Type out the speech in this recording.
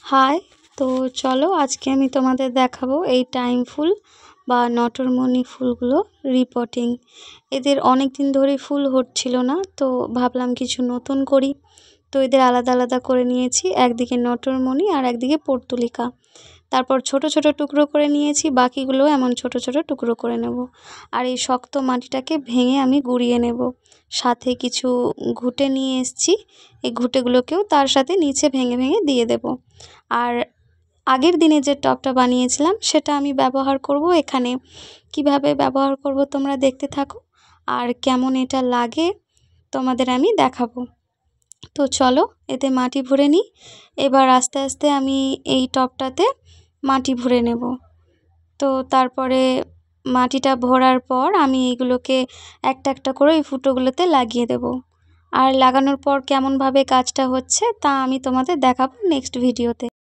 High, তো চলো আজকে আমি তোমাদের দেখাবো এই টাইম ফুল বা নটরমণি ফুলগুলো রিপোর্টিং। এদের অনেক দিন ধরে ফুল হচ্ছিল না, তো ভাবলাম কিছু নতুন করি। তো এদের আলাদা আলাদা করে নিয়েছি, একদিকে নটরমণি আর একদিকে পর্তুলিকা। তারপর ছোট ছোট টুকরো করে নিয়েছি, বাকিগুলো এমন ছোট ছোট টুকরো করে নেব। আর এই শক্ত মাটিটাকে ভেঙে আমি গুঁড়িয়ে নেব। সাথে কিছু ঘুঁটে নিয়ে এসেছি, এই ঘুঁটেগুলোকেও তার সাথে নিচে ভেঙে ভেঙে দিয়ে দেব। আর আগের দিনে যে টবটা বানিয়েছিলাম সেটা আমি ব্যবহার করব এখানে। কিভাবে ব্যবহার করব তোমরা দেখতে থাকো, আর কেমন এটা লাগে তোমাদের আমি দেখাবো। তো চলো এতে মাটি ভরে নিই। এবার আস্তে আস্তে আমি এই টবটাতে মাটি ভরে নেব। তো তারপরে মাটিটা ভরার পর আমি এইগুলোকে একটা একটা করে এই ফুটোগুলোতে লাগিয়ে দেব। আর লাগানোর পর কেমনভাবে কাজটা হচ্ছে তা আমি তোমাদের দেখাবো নেক্সট ভিডিওতে।